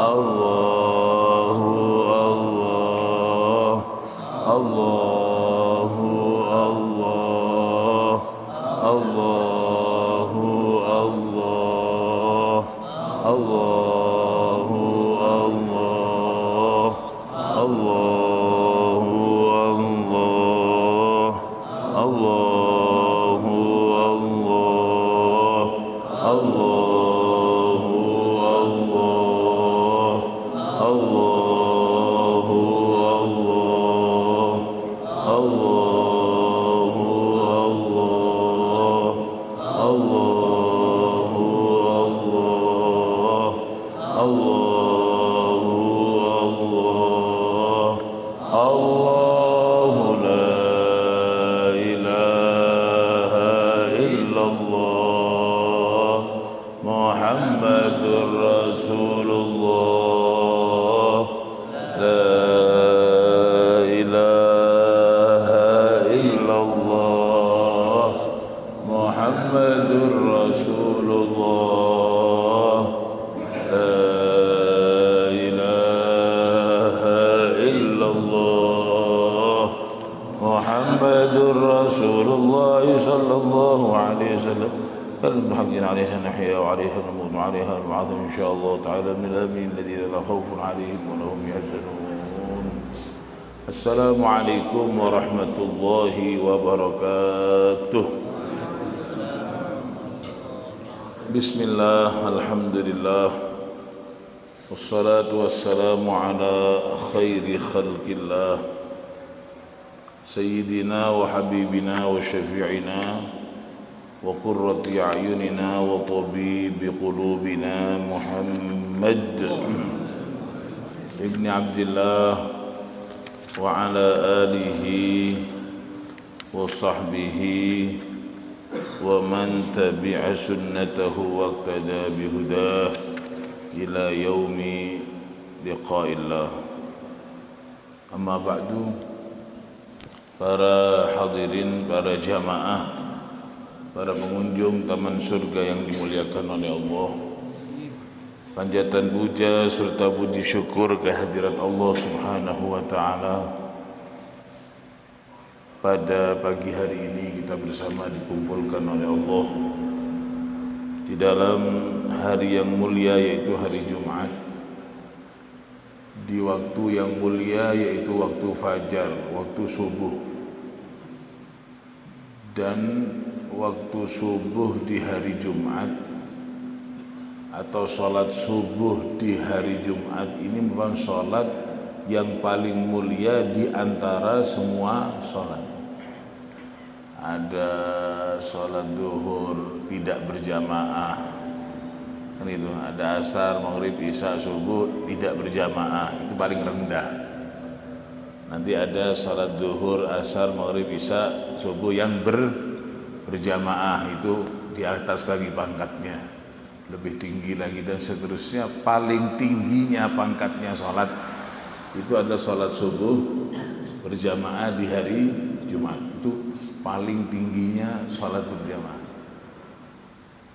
Allahu Allah, Allahu Allah, Allahu Allah, Allahu Allah, Allahu Allah, Allahu Allah, Allahu Allah, Allahu Allah, Allahu Allah, Allahu Allah, Allahu Allah, Allahu la ilaha illallah, Muhammadur Rasulullah, la ilaha illallah, Muhammadur Rasulullah, la ilaha illallah, Muhammadur Rasulullah sallallahu alaihi wasallam. كلمة حق عليها نحيا وعليها نموت وعليها نبعث إن شاء الله تعالى من الآمنين الذين لا خوف عليهم ولا هم يحزنون. السلام عليكم ورحمة الله وبركاته. بسم الله الحمد لله والصلاة والسلام على خير خلق الله سيدنا وحبيبنا وشفيعنا وقرة أعيننا وطبيب قلوبنا محمد ابن عبد الله وعلى آله وصحبه ومن تبع سنته واقتدى بهداه إلى يوم لقاء الله. أما بعد، para hadirin, para jamaah, para pengunjung taman surga yang dimuliakan oleh Allah, panjatan puja serta puji syukur kehadirat Allah Subhanahu wa taala. Pada pagi hari ini kita bersama dikumpulkan oleh Allah di dalam hari yang mulia, yaitu hari Jumat, di waktu yang mulia, yaitu waktu fajar, waktu subuh. Dan waktu subuh di hari Jumat atau sholat subuh di hari Jumat ini merupakan sholat yang paling mulia di antara semua sholat. Ada sholat duhur tidak berjamaah, kan itu. Ada asar, maghrib, isya, subuh tidak berjamaah, itu paling rendah. Nanti ada sholat duhur, asar, maghrib, isya, subuh yang berjamaah, itu di atas lagi pangkatnya, lebih tinggi lagi, dan seterusnya. Paling tingginya pangkatnya sholat itu adalah sholat subuh berjamaah di hari Jumat. Itu paling tingginya sholat berjamaah.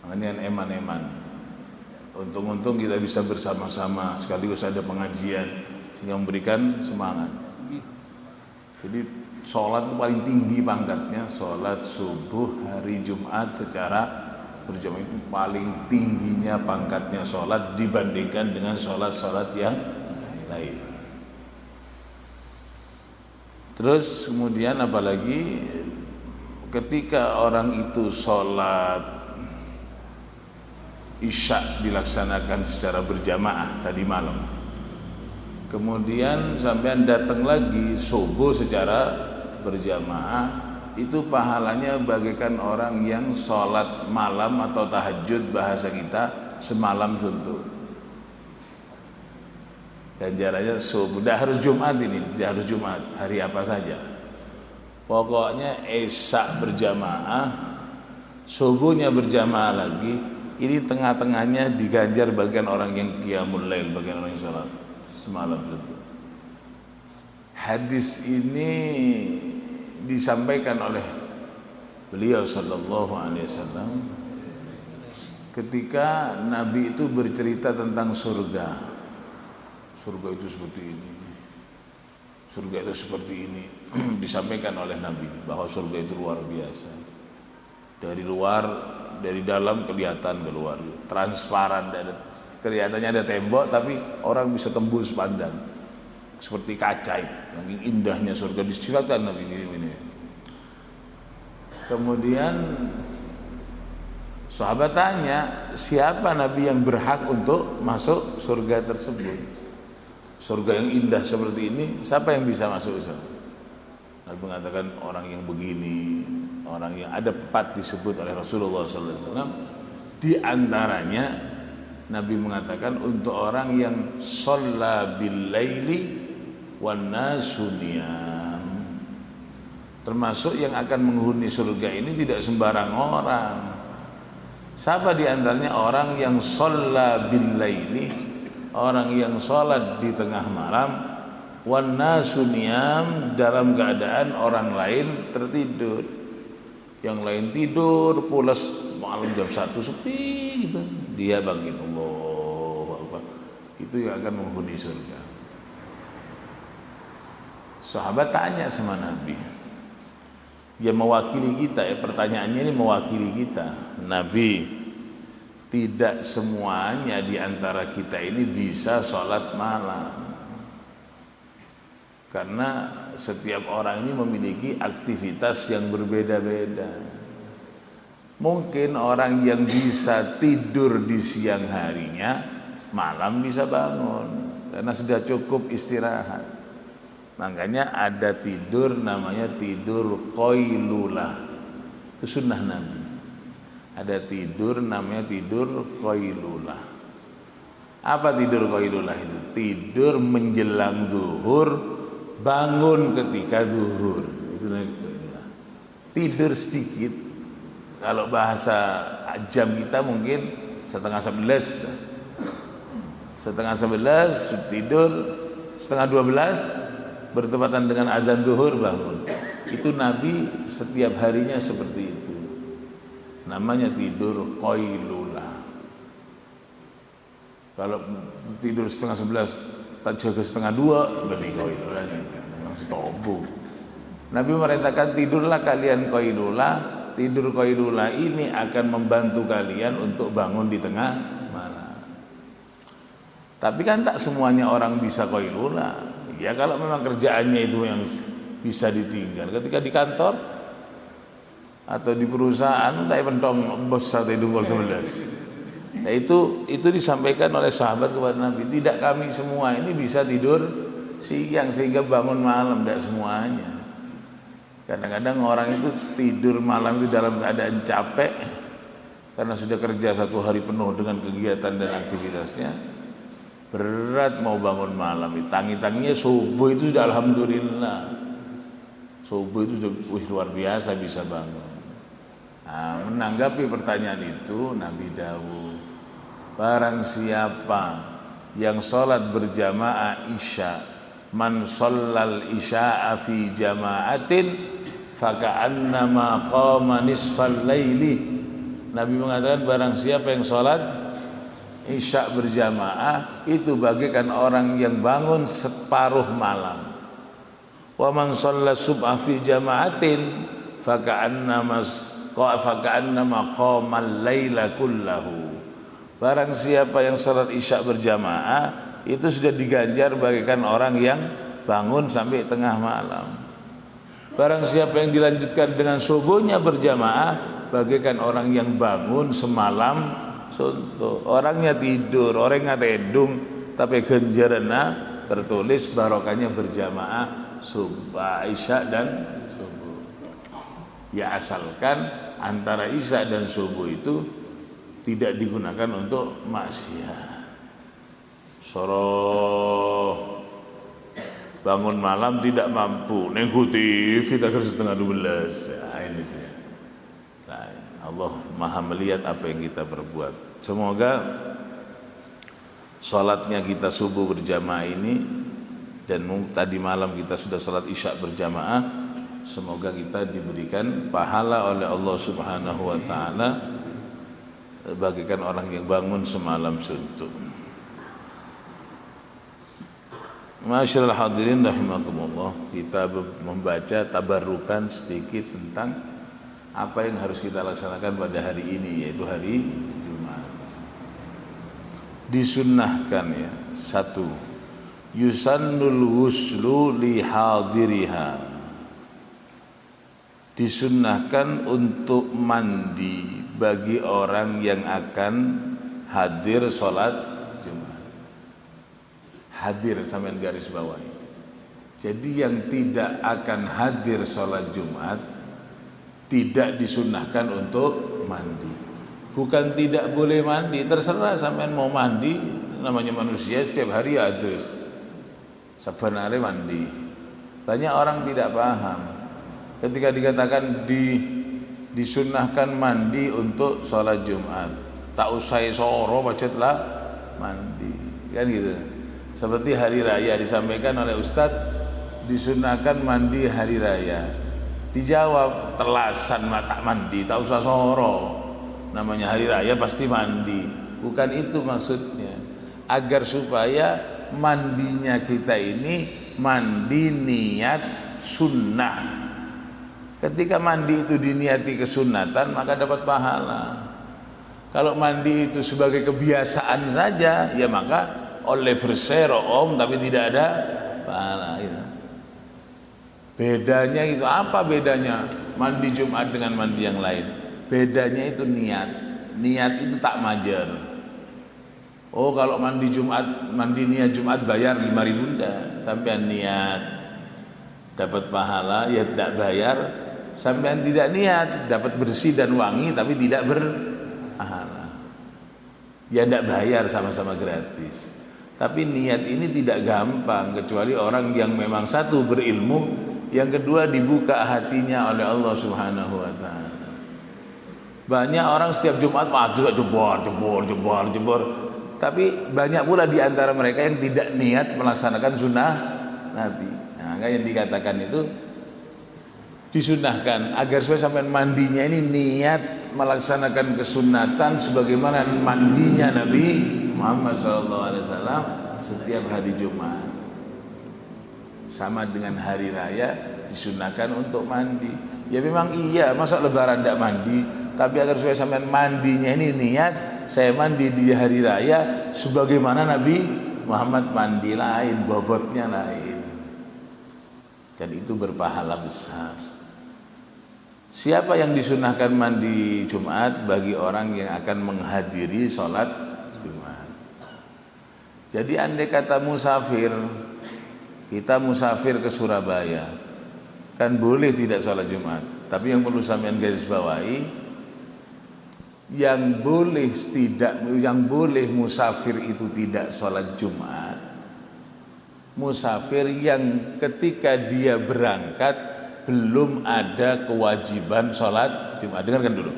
Makanya eman-eman, untung-untung kita bisa bersama-sama, sekaligus ada pengajian yang memberikan semangat. Jadi sholat itu paling tinggi pangkatnya, sholat subuh hari Jumat secara berjamaah itu paling tingginya pangkatnya sholat dibandingkan dengan sholat-sholat yang lain. Terus kemudian apalagi ketika orang itu sholat isya dilaksanakan secara berjamaah tadi malam, kemudian sampean datang lagi subuh secara berjamaah, itu pahalanya bagaikan orang yang sholat malam atau tahajud bahasa kita semalam suntuk. Ganjarannya subuh, tidak harus Jumat ini, tidak harus Jumat, hari apa saja. Pokoknya isya berjamaah, subuhnya berjamaah lagi, ini tengah-tengahnya diganjar bagian orang yang qiyamul lail, bagian orang yang sholat semalam suntuk. Hadis ini disampaikan oleh beliau sallallahu alaihi wasallam ketika Nabi itu bercerita tentang surga. surga itu seperti ini, surga itu seperti ini. Disampaikan oleh Nabi bahwa surga itu luar biasa. Dari luar, dari dalam kelihatan keluar, transparan, kelihatannya ada tembok tapi orang bisa tembus pandang seperti kaca itu. Yang indahnya surga disifatkan Nabi ini. Kemudian sahabat tanya, siapa Nabi yang berhak untuk masuk surga tersebut? Surga yang indah seperti ini, siapa yang bisa masuk ke sana? Nabi mengatakan orang yang begini, orang yang ada 4 disebut oleh Rasulullah SAW. Di antaranya Nabi mengatakan untuk orang yang shalla bil laili wan nasu niyam. Termasuk yang akan menghuni surga ini tidak sembarang orang. Siapa di antaranya? Orang yang shalla bil laili, orang yang salat di tengah malam, wan nasu niyam, dalam keadaan orang lain tertidur. Yang lain tidur pulas malam jam 1 sepi gitu, dia bangkit, Allahu Akbar. Itu yang akan menghuni surga. Sahabat tanya sama Nabi, dia mewakili kita ya, pertanyaannya ini mewakili kita. Nabi, tidak semuanya di antara kita ini bisa sholat malam, karena setiap orang ini memiliki aktivitas yang berbeda-beda. Mungkin orang yang bisa tidur di siang harinya, malam bisa bangun karena sudah cukup istirahat. Makanya ada tidur namanya tidur qailulah. Itu sunnah Nabi. Ada tidur namanya tidur qailulah. Apa tidur qailulah itu? Tidur menjelang zuhur, bangun ketika zuhur. Itu namanya qailulah. Tidur sedikit. Kalau bahasa jam kita mungkin setengah 11. Setengah 11 tidur, setengah 12 bertepatan dengan azan zuhur bangun. Itu Nabi setiap harinya seperti itu. Namanya tidur qailulah. Kalau tidur setengah 11 tak jaga setengah 2 berarti qailulah. Tobu. Nabi merintahkan tidurlah kalian qailulah. Tidur qailulah ini akan membantu kalian untuk bangun di tengah malam. Tapi kan tak semuanya orang bisa qailulah. Ya kalau memang kerjaannya itu yang bisa ditinggal. Ketika di kantor atau di perusahaan, tak pentong bos atau dungkol 11. Nah itu disampaikan oleh sahabat kepada Nabi. Tidak kami semua ini bisa tidur siang sehingga bangun malam, tidak semuanya. Kadang-kadang orang itu tidur malam itu dalam keadaan capek karena sudah kerja 1 hari penuh dengan kegiatan dan aktivitasnya. Berat mau bangun malam, tangi-tanginya subuh itu sudah alhamdulillah. Subuh itu sudah luar biasa bisa bangun. Nah, menanggapi pertanyaan itu Nabi dawuh, barang siapa yang sholat berjamaah isya, man shallal isya'a fi jama'atin faka'annama qama nisfal laili. Nabi mengatakan barang siapa yang sholat isya berjamaah itu bagaikan orang yang bangun separuh malam. Wa man shalla subha fi jama'atin faka'annama qamal laila kullahu. Barang siapa yang sholat isya berjamaah itu sudah diganjar bagaikan orang yang bangun sampai tengah malam. Barang siapa yang dilanjutkan dengan subuhnya berjamaah bagaikan orang yang bangun semalam suntuk. Orangnya tidur, orangnya tedung, tapi ganjarannya tertulis barokahnya berjamaah subuh, isya dan subuh. Ya asalkan antara isya dan subuh itu tidak digunakan untuk maksiat. Soroh bangun malam tidak mampu nengkuti kita ke setengah 12. Nah, ini tuh ya. Nah, Allah Maha melihat apa yang kita perbuat. Semoga salatnya kita subuh berjamaah ini dan tadi malam kita sudah salat isya berjamaah, semoga kita diberikan pahala oleh Allah Subhanahu wa taala bagaikan orang yang bangun semalam suntuk. Masyaallah hadirin rahimakumullah, kita membaca tabarrukan sedikit tentang apa yang harus kita laksanakan pada hari ini, yaitu hari Jumat. Disunnahkan ya, 1, yusannul wuslu li hadiriha. Disunnahkan untuk mandi bagi orang yang akan hadir sholat Jumat. Hadir sampean garis bawahi. Jadi yang tidak akan hadir sholat Jumat tidak disunnahkan untuk mandi. Bukan tidak boleh mandi, terserah sampean mau mandi, namanya manusia setiap hari ada. Sabanare mandi. Banyak orang tidak paham. Ketika dikatakan disunnahkan mandi untuk sholat Jumat, tak usah soro pacetlah mandi, kan gitu. Seperti hari raya disampaikan oleh Ustadz, disunnahkan mandi hari raya. Dijawab, telasan tak mandi, tak usah soro. Namanya hari raya pasti mandi. Bukan itu maksudnya. Agar supaya mandinya kita ini mandi niat sunnah. Ketika mandi itu diniati kesunnatan, maka dapat pahala. Kalau mandi itu sebagai kebiasaan saja, ya maka oleh bersero tapi tidak ada pahala itu. Bedanya itu apa bedanya mandi Jumat dengan mandi yang lain? Bedanya itu niat. Niat itu tak majer. Oh kalau mandi Jumat, mandi niat Jumat bayar 5.000 enggak. Sampean niat dapat pahala, ya tidak bayar. Sampean tidak niat dapat bersih dan wangi tapi tidak berpahala. Ya tidak bayar, sama-sama gratis. Tapi niat ini tidak gampang kecuali orang yang memang satu berilmu, yang kedua dibuka hatinya oleh Allah Subhanahu wa taala. Banyak orang setiap Jumat jebor. Tapi banyak pula di antara mereka yang tidak niat melaksanakan sunnah Nabi. Nah, yang dikatakan itu disunnahkan agar supaya sampai mandinya ini niat melaksanakan kesunatan sebagaimana mandinya Nabi Muhammad SAW setiap hari Jumat. Sama dengan hari raya disunnahkan untuk mandi. Ya memang iya, masa lebaran tidak mandi, tapi agar supaya sampai mandinya ini niat saya mandi di hari raya sebagaimana Nabi Muhammad mandi, lain bobotnya lain. Dan itu berpahala besar. Siapa yang disunnahkan mandi Jumat? Bagi orang yang akan menghadiri sholat Jumat. Jadi andai kata musafir, kita musafir ke Surabaya, kan boleh tidak sholat Jumat. Tapi yang perlu sampean garis bawahi, yang boleh musafir itu tidak sholat Jumat. Musafir yang ketika dia berangkat belum ada kewajiban sholat Jumat. Dengarkan dulu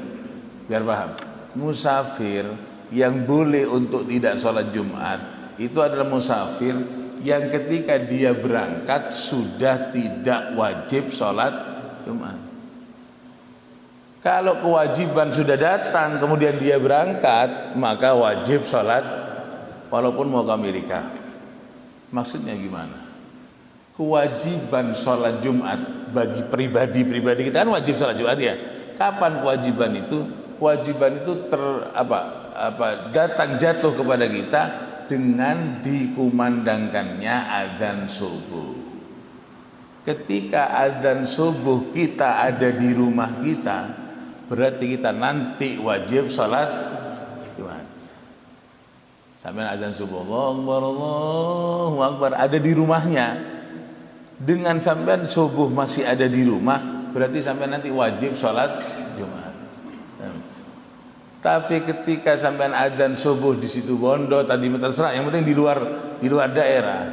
biar paham. Musafir yang boleh untuk tidak sholat Jumat itu adalah musafir yang ketika dia berangkat sudah tidak wajib sholat Jumat. Kalau kewajiban sudah datang kemudian dia berangkat, maka wajib sholat walaupun mau ke Amerika. Maksudnya gimana? Kewajiban sholat Jumat bagi pribadi kita kan wajib sholat Jumat ya. Kapan kewajiban itu? Kewajiban itu datang jatuh kepada kita dengan dikumandangkannya adzan subuh. Ketika adzan subuh kita ada di rumah kita, berarti kita nanti wajib sholat Jumat. Sampai adzan subuh Allahu Akbar ada di rumahnya. Dengan sampean subuh masih ada di rumah, berarti sampean nanti wajib sholat Jumat. Tapi ketika sampean adzan subuh di situ Bondo, tadi terserah, yang penting di luar daerah.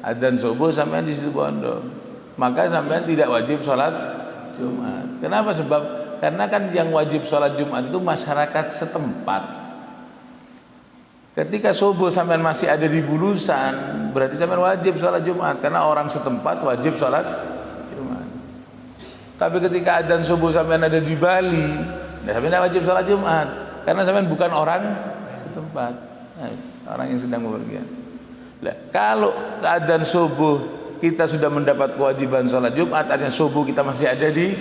Adzan subuh sampean di situ Bondo, maka sampean tidak wajib sholat Jumat. Kenapa? Sebab karena kan yang wajib sholat Jumat itu masyarakat setempat. Ketika subuh sampean masih ada di Bulusan, berarti sampean wajib sholat Jumat karena orang setempat wajib sholat Jumat. Tapi ketika adzan subuh sampean ada di Bali, sampean tidak wajib sholat Jumat karena sampean bukan orang setempat, orang yang sedang bepergian. Kalau adzan subuh kita sudah mendapat kewajiban sholat Jumat, artinya subuh kita masih ada di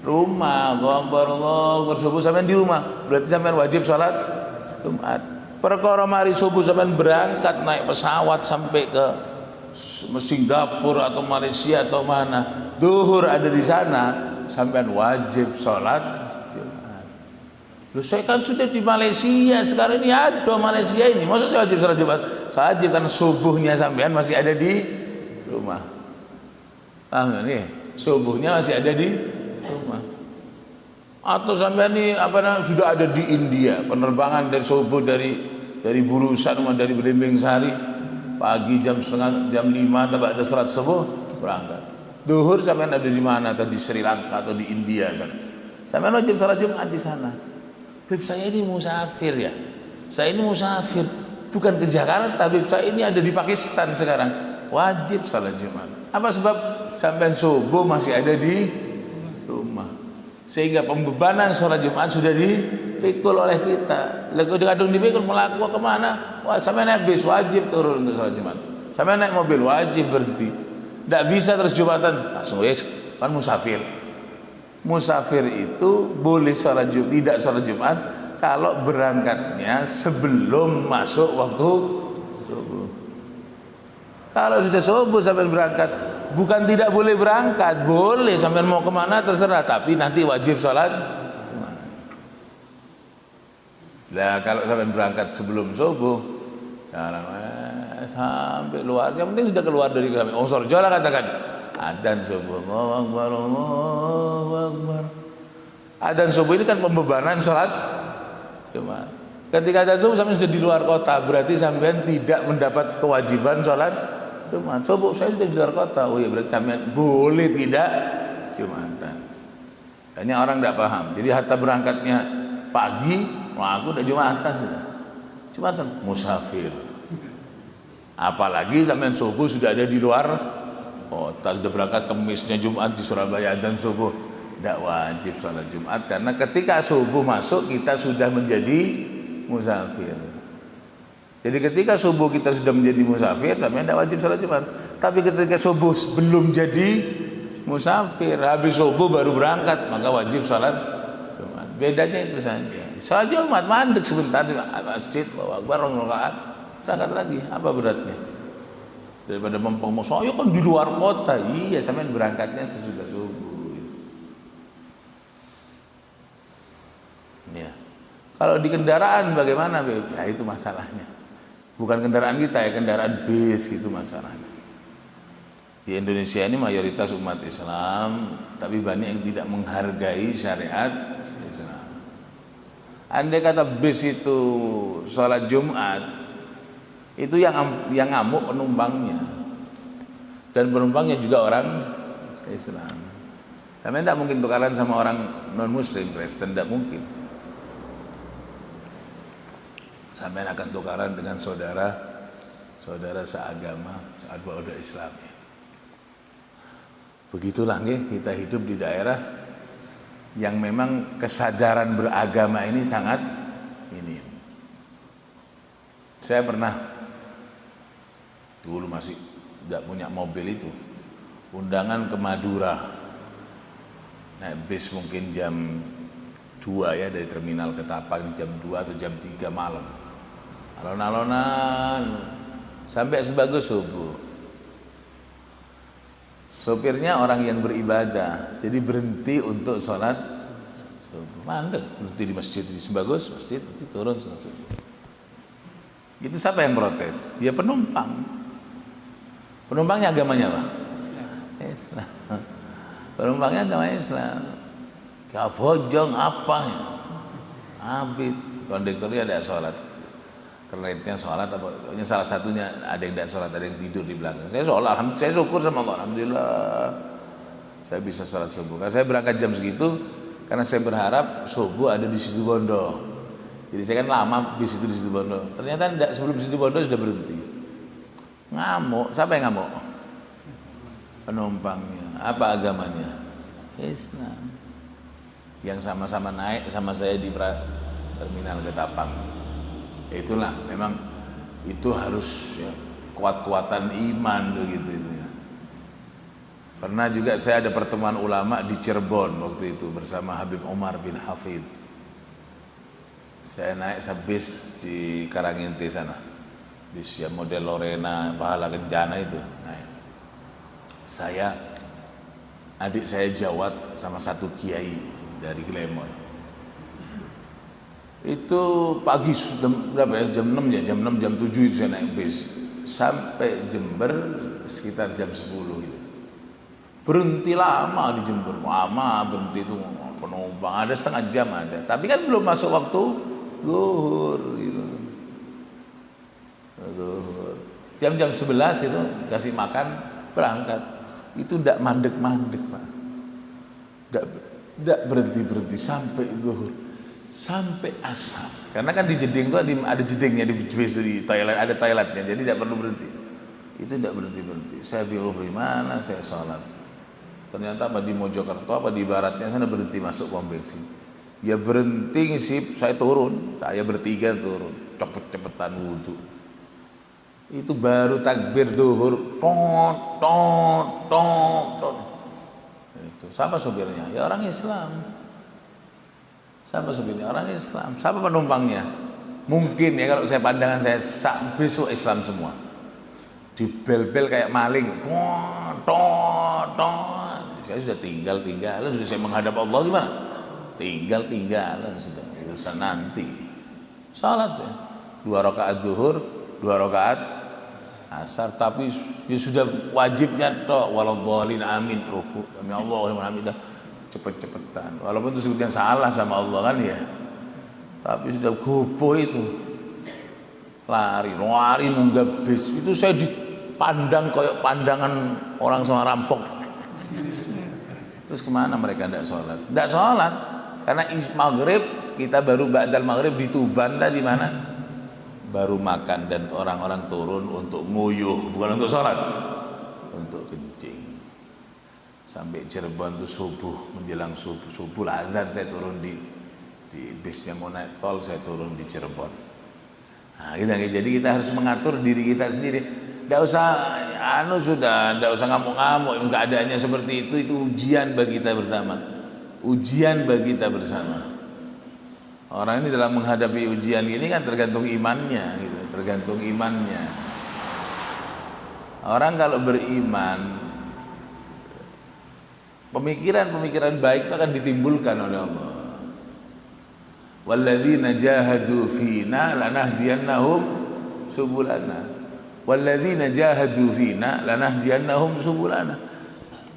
rumah. Allahu Akbar, subuh sampean di rumah, berarti sampean wajib sholat Jumat. Perkara mari subuh sampean berangkat naik pesawat sampai ke Singapura atau Malaysia atau mana, duhur ada di sana, sampean wajib sholat Jumat. Loh, saya kan sudah di Malaysia, sekarang ini ada Malaysia ini, maksud saya wajib sholat Jumat? Wajib karena subuhnya sampean masih ada di rumah. Paham nih? Subuhnya masih ada di rumah. Atau sampean nih sudah ada di India, penerbangan dari subuh dari Burusan dari Belimbing Sari, pagi jam 5 atau ada salat subuh berangkat. Duhur sampean ada di mana? Atau di Sri Lanka atau di India sana. Sampean wajib salat Jumat di sana. Bib, saya ini musafir ya. Saya ini musafir, bukan ke Jakarta, tapi saya ini ada di Pakistan sekarang. Wajib salat Jumat. Apa sebab? Sampean subuh masih ada di rumah. Sehingga pembebanan sholat Jumat sudah dipikul oleh kita. Kadung dipikul melaku kemana? Wah, sampai naik bis wajib turun untuk sholat Jumat. Sampai naik mobil wajib berhenti. Tidak bisa terus Jumatan langsung kan musafir. Musafir itu boleh sholat Jumat, tidak sholat Jumat kalau berangkatnya sebelum masuk waktu subuh. Kalau sudah subuh sampai berangkat, bukan tidak boleh berangkat, boleh sampai mau kemana terserah, tapi nanti wajib sholat. Nah, kalau sampai berangkat sebelum subuh, sampai luar, yang penting sudah keluar dari kami. Sorjo lah katakan, adzan subuh, Allahu Akbar, Allahu Akbar. Adzan subuh ini kan pembebanan sholat Jumat. Ketika adzan subuh sampai sudah di luar kota, berarti sampai tidak mendapat kewajiban sholat Jumat. Subuh saya sudah di luar kota. Oh ya, berarti sampean boleh tidak Jumatan. Hanya orang tidak paham. Jadi hatta berangkatnya pagi, wah aku udah Jumatan sudah. Jumatan musafir. Apalagi sampean subuh sudah ada di luar kota, sudah berangkat Kemisnya Jumat di Surabaya dan subuh, tidak wajib sholat Jumat karena ketika subuh masuk kita sudah menjadi musafir. Jadi ketika subuh kita sudah menjadi musafir, sampai tidak wajib sholat Jumat. Tapi ketika subuh belum jadi musafir, habis subuh baru berangkat, maka wajib sholat Jumat. Bedanya itu saja. Sholat Jumat mandek sebentar di masjid, bawa akbar, rakaat, berangkat lagi. Apa beratnya? Daripada mempeng, saya kan di luar kota. Iya, sampai berangkatnya sesudah subuh. Ya. Kalau di kendaraan bagaimana? Ya itu masalahnya. Bukan kendaraan kita ya, kendaraan bis gitu masalahnya. Di Indonesia ini mayoritas umat Islam, tapi banyak yang tidak menghargai syariat Islam. Andai kata bis itu sholat Jumat, itu yang ngamuk penumpangnya, dan penumpangnya juga orang Islam. Sampai tidak mungkin tukaran sama orang non Muslim, Kristen tidak mungkin. Sampai akan tukaran dengan saudara seagama, seagama Islam. Begitulah kita hidup di daerah yang memang kesadaran beragama ini sangat minim. Saya pernah dulu masih tidak punya mobil itu, undangan ke Madura, naik bis mungkin jam 2 ya dari terminal Ketapang, jam 2 atau jam 3 malam. Alon-alonan sampai sebagus subuh. Sopirnya orang yang beribadah, jadi berhenti untuk sholat subuh. Mandek, berhenti di masjid di sebagus masjid, turun sholat subuh. Itu siapa yang protes? Dia penumpang. Penumpangnya agamanya apa? Islam. Penumpangnya agama Islam. Kayak bojong apa ya? Abid. Kondektornya ada sholat. Keretnya sholat apa? Pokoknya salah satunya ada yang tidak sholat, ada yang tidur di belakang. Saya sholat, saya syukur sama Allah, alhamdulillah. Saya bisa sholat subuh. Karena saya berangkat jam segitu, karena saya berharap subuh ada di Situbondo. Jadi saya kan lama di Situbondo. Ternyata tidak, sebelum Situbondo sudah berhenti. Ngamuk, siapa yang ngamuk? Penumpangnya. Apa agamanya? Islam. Yang sama-sama naik sama saya di terminal Ketapang. Itulah memang itu harus ya, kuat-kuatan iman begitu itu ya. Pernah juga saya ada pertemuan ulama di Cirebon waktu itu bersama Habib Umar bin Hafid. Saya naik sebis di Karanginte sana, bis yang model Lorena Pahala Kencana itu. Naik. Saya, adik saya jawat sama satu kiai dari Glemor. Itu pagi berapa ya? Jam 6 ya, jam 6 jam 7 itu saya naik bis sampai Jember sekitar jam 10 gitu. Berhenti lama di Jember, lama berhenti itu penumpang ada setengah jam ada, tapi kan belum masuk waktu zuhur gitu. Zuhur. Jam-jam 11 itu kasih makan berangkat. Itu ndak mandek-mandek, Pak. Ndak berhenti-berhenti sampai zuhur. Sampai asar. Karena kan di jeding itu ada jedingnya di toilet, ada toiletnya, jadi tidak perlu berhenti. Itu tidak berhenti-berhenti. Saya bingung gimana saya sholat. Ternyata apa di Mojokerto apa di baratnya sana berhenti masuk pom bensin. Ya berhenti ngisi, saya turun, saya bertiga turun, cepet-cepetan wudhu. Itu baru takbir zuhur, tot tot tot tot. Itu siapa sopirnya? Ya orang Islam. Siapa sopirnya? Orang Islam. Siapa penumpangnya? Mungkin ya kalau saya pandangan saya besok Islam semua. Dibel-bel kayak maling, tot tot tot. Saya sudah tinggal-tinggalan, sudah saya menghadap Allah gimana? Tinggal-tinggalan sudah, urusan nanti. Salat saya 2 rakaat zuhur, 2 rakaat asar, tapi ya sudah wajibnya toh waladhdallin amin ruku. Amin Allahumma amin. Cepet-cepetan. Walaupun itu sebutkan salah sama Allah kan ya. Tapi sudah gopo itu. Lari munggah bis. Itu saya dipandang kayak pandangan orang sama rampok. Terus kemana mereka tidak sholat? Tidak sholat karena maghrib kita baru ba'dal maghrib di Tuban tadi mana? Baru makan dan orang-orang turun untuk nguyuh, bukan untuk sholat, untuk kencing. Sampai Cirebon itu subuh, menjelang subuh azan saya turun di bisnya mau naik tol, saya turun di Cirebon. Nah, jadi kita harus mengatur diri kita sendiri. Tidak usah tidak usah ngamuk-ngamuk, keadaannya seperti itu ujian bagi kita bersama. Ujian bagi kita bersama. Orang ini dalam menghadapi ujian ini kan tergantung imannya gitu, tergantung imannya. Orang kalau beriman, pemikiran-pemikiran baik itu akan ditimbulkan oleh Allah. Walladzina jahadu fina lanahdiyannahum subulana. Walladzina jahadu fina lanahdiyannahum subulana.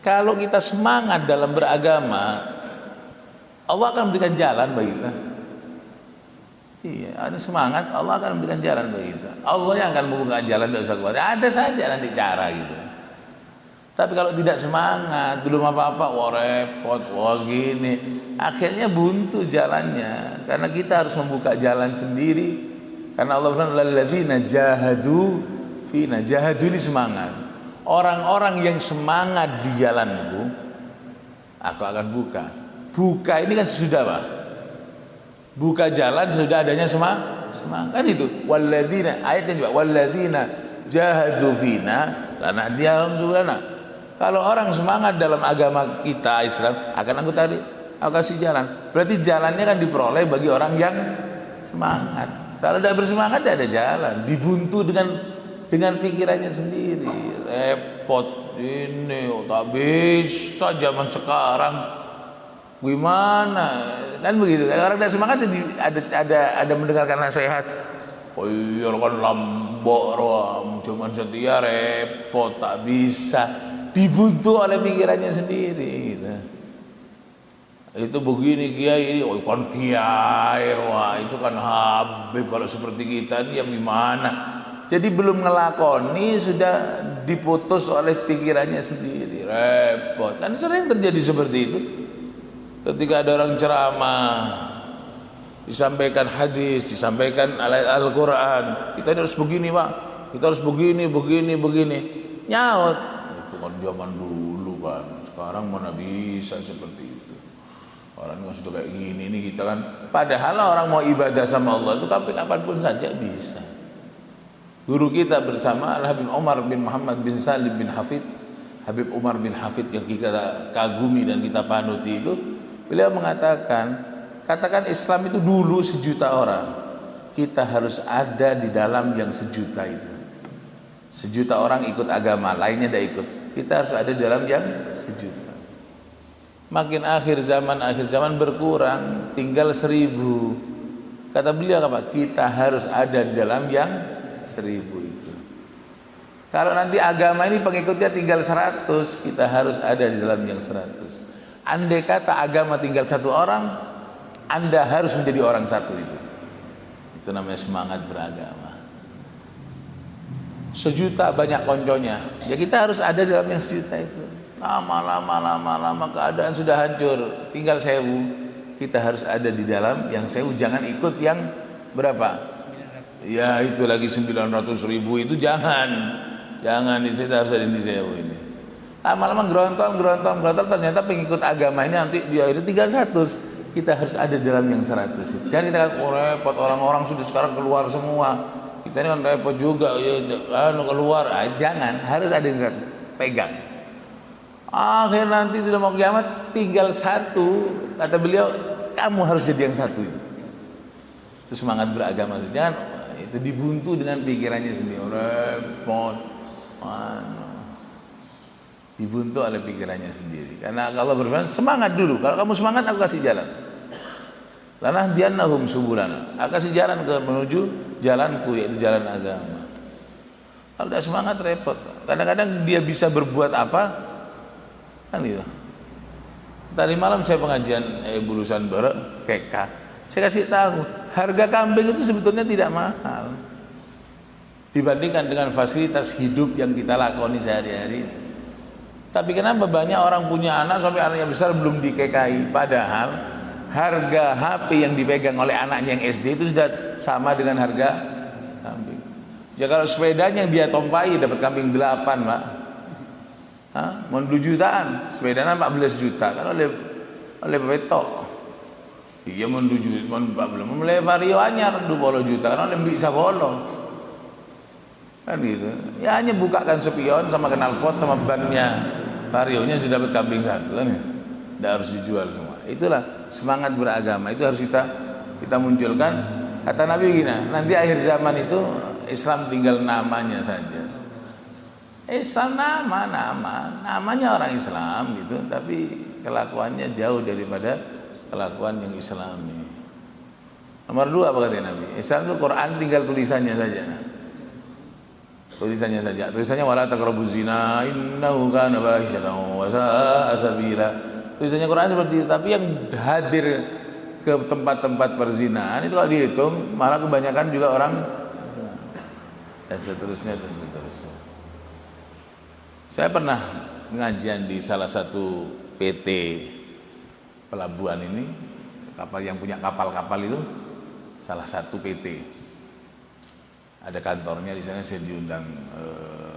Kalau kita semangat dalam beragama, Allah akan memberikan jalan bagi kita. Iya, ada semangat, Allah akan memberikan jalan bagi kita. Allah yang akan membuka jalan, tidak usah khawatir. Ada saja nanti cara gitu. Tapi kalau tidak semangat, belum apa-apa, wah repot, wah gini, akhirnya buntu jalannya. Karena kita harus membuka jalan sendiri. Karena Allah berfirman, "Lalladzina jahadu fina." Jahadu ini semangat. Orang-orang yang semangat di jalanku, aku akan buka. Buka ini kan sesudah apa? Buka jalan sesudah adanya semangat. Kan itu. Walladzina, ayatnya juga walladzina jahadu fina lanahdiyahum subulana. Kalau orang semangat dalam agama kita Islam, akan aku tarik, aku kasih jalan. Berarti jalannya kan diperoleh bagi orang yang semangat. Kalau tidak bersemangat tidak ada jalan. Dibuntu dengan pikirannya sendiri. Repot ini, tak bisa zaman sekarang. Gimana? Kan begitu. Kalau orang tidak semangat ada mendengarkan nasihat. Oh iya kan lambok rom, cuman setia repot, tak bisa. Dibuntu oleh pikirannya sendiri gitu. Itu begini kiai ini, oh kan kiai, wah itu kan habib. Kalau seperti kita ini yang gimana? Jadi belum ngelakoni sudah diputus oleh pikirannya sendiri, repot. Kan sering terjadi seperti itu. Ketika ada orang ceramah, disampaikan hadis, disampaikan ayat Al-Quran, kita harus begini Pak, kita harus begini, nyaut. Itu kan zaman dulu kan, sekarang mana bisa seperti itu. Orang yang sudah kayak gini ini kita kan, padahal orang mau ibadah sama Allah itu kapanpun saja bisa. Guru kita bersama Habib Umar bin Muhammad bin Salim bin Hafid, Habib Umar bin Hafid yang kita kagumi dan kita panuti itu, beliau mengatakan, katakan Islam itu dulu 1 juta orang, kita harus ada di dalam yang 1 juta itu. 1 juta orang ikut agama, lainnya tidak ikut, kita harus ada di dalam yang 1 juta. Makin akhir zaman berkurang, tinggal 1000. Kata beliau apa? Kita harus ada di dalam yang 1000 itu. Kalau nanti agama ini pengikutnya tinggal 100, kita harus ada di dalam yang 100. Andai kata agama tinggal 1 orang, Anda harus menjadi orang 1 itu. Itu namanya semangat beragama. 1 juta banyak konconya, ya kita harus ada di dalam yang 1 juta itu. Lama keadaan sudah hancur, tinggal 1000. Kita harus ada di dalam yang 1000, jangan ikut yang berapa? Ya itu lagi 900.000 itu jangan itu, kita harus ada di 1000 ini. Lama-lama gerontong ternyata pengikut agama ini nanti di akhirnya tinggal 100. Kita harus ada dalam yang 100 itu. Jangan kita repot, orang-orang sudah sekarang keluar semua. Kita ini kan repot juga ya keluar. Jangan, harus ada di 100. Pegang. Akhir nanti sudah mau kiamat tinggal 1. Kata beliau, kamu harus jadi yang 1 itu. Itu semangat beragama. Jangan itu dibuntu dengan pikirannya sendiri, repot, dibuntu oleh pikirannya sendiri. Karena kalau berfirman semangat dulu, kalau kamu semangat aku kasih jalan. Lanahdiyannahum subulana, aku kasih jalan menuju jalanku, yaitu jalan agama. Kalau tidak semangat repot. Kadang-kadang dia bisa berbuat apa kan gitu. Tadi malam saya pengajian Bulusan Barok TK, saya kasih tahu harga kambing itu sebetulnya tidak mahal dibandingkan dengan fasilitas hidup yang kita lakoni sehari-hari. Tapi kenapa banyak orang punya anak sampai anaknya besar belum dikekai, padahal harga HP yang dipegang oleh anaknya yang SD itu sudah sama dengan harga kambing. Ya kalau sepedanya yang dia tompai dapat kambing 8, Pak. Mau 2 jutaan, sepedanya 14 juta kan oleh Beto. Iya mau 7 juta, mau 14, mau mulai Vario anyar 20 juta kan oleh bisa bolo. Kan gitu. Ya hanya bukakan spion sama knalpot sama bannya Varionya sudah dapat kambing 1 kan ya. Tidak harus dijual semua. Itulah semangat beragama, itu harus kita munculkan. Kata Nabi gini, nanti akhir zaman itu Islam tinggal namanya saja. Islam namanya orang Islam gitu, tapi kelakuannya jauh daripada kelakuan yang Islami. Nomor 2 apa kata Nabi? Islam itu Quran tinggal tulisannya saja. Tulisannya wala taqrabuz zina innahu kana fahisyatan wa sa'a sabila. Tulisannya Quran seperti itu, tapi yang hadir ke tempat-tempat perzinahan itu kalau dihitung malah kebanyakan juga orang dan seterusnya. Saya pernah pengajian di salah satu PT pelabuhan ini, kapal yang punya kapal-kapal itu, salah satu PT. Ada kantornya di sana, saya diundang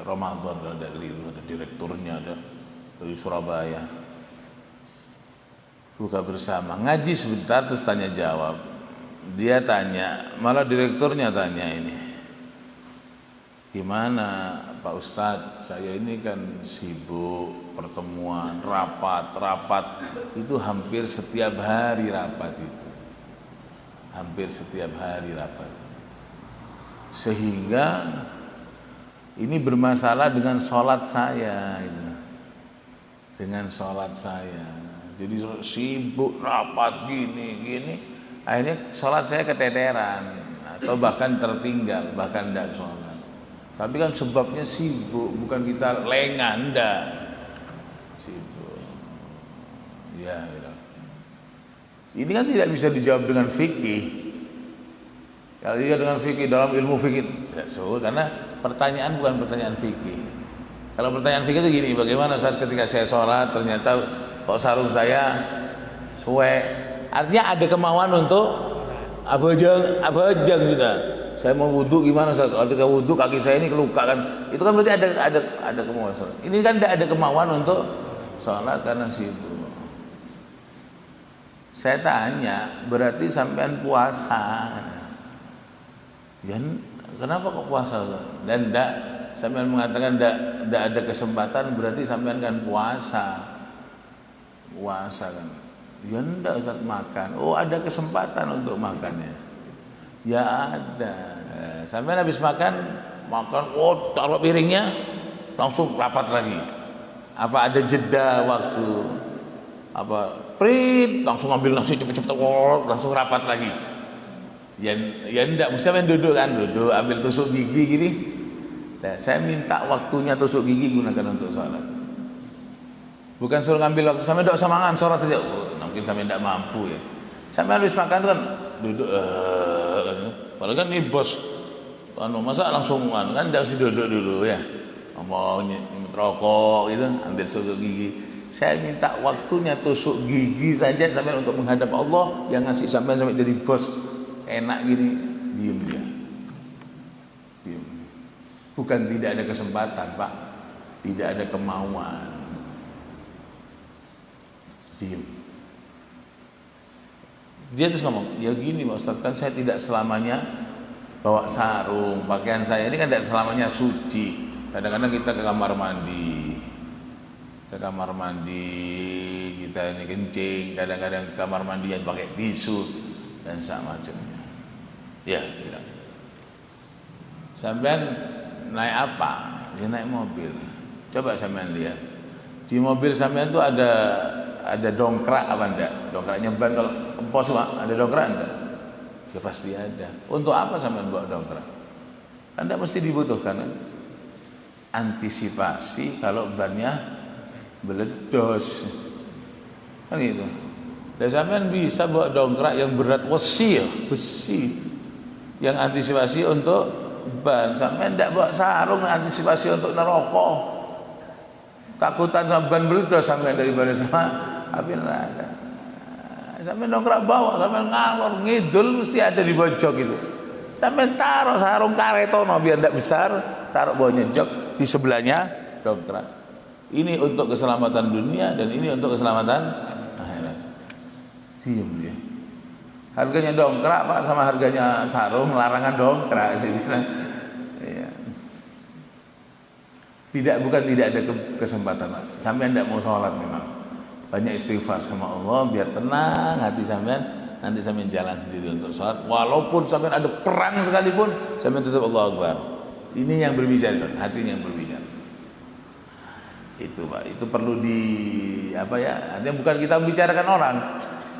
Ramadan, ada direkturnya, ada dari Surabaya. Buka bersama, ngaji sebentar terus tanya jawab. Dia tanya, malah direkturnya tanya ini, gimana Pak Ustadz, saya ini kan sibuk pertemuan, rapat itu hampir setiap hari rapat itu, sehingga ini bermasalah dengan sholat saya, jadi sibuk rapat gini, akhirnya sholat saya keteteran atau bahkan tertinggal, bahkan tidak sholat. Tapi kan sebabnya sibuk, bukan kita lengah, enggak. Sibuk. Ya, gitu. Ini kan tidak bisa dijawab dengan fikih. Kalau dia dengan fikih dalam ilmu fikih, karena pertanyaan bukan pertanyaan fikih. Kalau pertanyaan fikih itu gini, bagaimana saat ketika saya sholat ternyata kok sarung saya suwe? Artinya ada kemauan untuk abajang sudah. Saya mau wudhu gimana? Kalau kita wudhu kaki saya ini keluka kan? Itu kan berarti ada kemauan sholat. Ini kan tidak ada kemauan untuk sholat karena sibuk. Saya tanya, berarti sampean puasa? Ya, kenapa kok puasa Ustaz? Dan enggak, sampean mengatakan enggak ada kesempatan, berarti sampean kan puasa kan. Ya enggak Ustaz, makan. Oh, ada kesempatan untuk makannya. Ya ada. Sampean habis makan, oh taruh piringnya, langsung rapat lagi. Apa ada jeda waktu? Apa prit, langsung ambil nasi cepet-cepet, langsung rapat lagi. Ya enggak, mesti sampean duduk kan, ambil tusuk gigi gini. Nah, saya minta waktunya tusuk gigi gunakan untuk sholat. Bukan suruh ngambil waktu, sampai enggak usah makan, sholat saja. Mungkin sampai enggak mampu ya. Sampai habis makan kan duduk, padahal kan ini bos, masa langsung kan enggak mesti duduk dulu ya. Mau rokok gitu, ambil tusuk gigi. Saya minta waktunya tusuk gigi saja sampai untuk menghadap Allah yang ngasih sampai jadi bos. Enak gini, diem dia. Diem. Bukan tidak ada kesempatan, Pak. Tidak ada kemauan. Diem. Dia terus ngomong, ya gini Pak Ustaz, kan saya tidak selamanya bawa sarung. Pakaian saya ini kan tidak selamanya suci. Kadang-kadang kita ke kamar mandi. Kita ini kencing. Kadang-kadang ke kamar mandi yang pakai tisu dan semacamnya. Ya, bilang. Sampean naik apa? Dia naik mobil. Coba sampean lihat. Di mobil sampean tuh ada dongkrak apa enggak? Dongkraknya ban kalau kempos Pak, ada dongkrak enggak? Ya pasti ada. Untuk apa sampean bawa dongkrak? Anda mesti dibutuhkan kan? Antisipasi kalau bannya meledos. Kan gitu. Dan sampean bisa bawa dongkrak yang berat besi yang antisipasi untuk ban. Sampean tidak bawa sarung antisipasi untuk neraka. Takutan sama ban meledos sampean daripada sama api neraka. Sampean dongkrak bawa, sampean ngalor ngidul mesti ada di bojok itu. Sampean taruh sarung karetono biar tidak besar, taruh bawahnya jok di sebelahnya dongkrak. Ini untuk keselamatan dunia dan ini untuk keselamatan akhirat. Diam dia. Harganya dongkrak Pak sama harganya sarung, larangan dongkrak. Iya. Bukan tidak ada kesempatan Pak. Sampai tidak mau sholat memang. Banyak istighfar sama Allah biar tenang hati sampean. Nanti sampean jalan sendiri untuk sholat. Walaupun sampean ada perang sekalipun, sampean tetap Allahu Akbar. Ini yang berbicara, hatinya yang berbicara. Itu Pak, itu perlu artinya bukan kita membicarakan orang,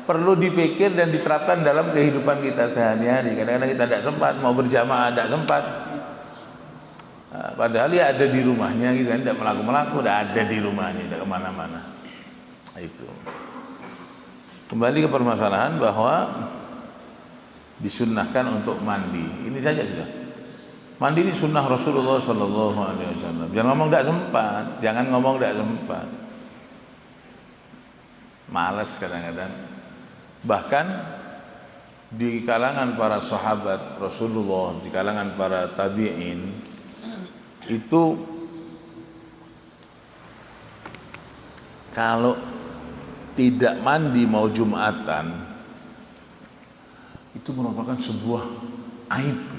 perlu dipikir dan diterapkan dalam kehidupan kita sehari-hari. Kadang-kadang kita tidak sempat, mau berjamaah tidak sempat. Padahal ya ada di rumahnya gitu kan, tidak melaku-melaku, tidak ada di rumahnya, tidak kemana-mana. Itu. Kembali ke permasalahan bahwa disunnahkan untuk mandi. Ini saja sudah. Mandi ini sunnah Rasulullah Sallallahu Alaihi Wasallam. Jangan ngomong tidak sempat, jangan ngomong tidak sempat. Malas kadang-kadang. Bahkan di kalangan para sahabat Rasulullah, di kalangan para tabi'in itu kalau tidak mandi mau Jumatan itu merupakan sebuah aib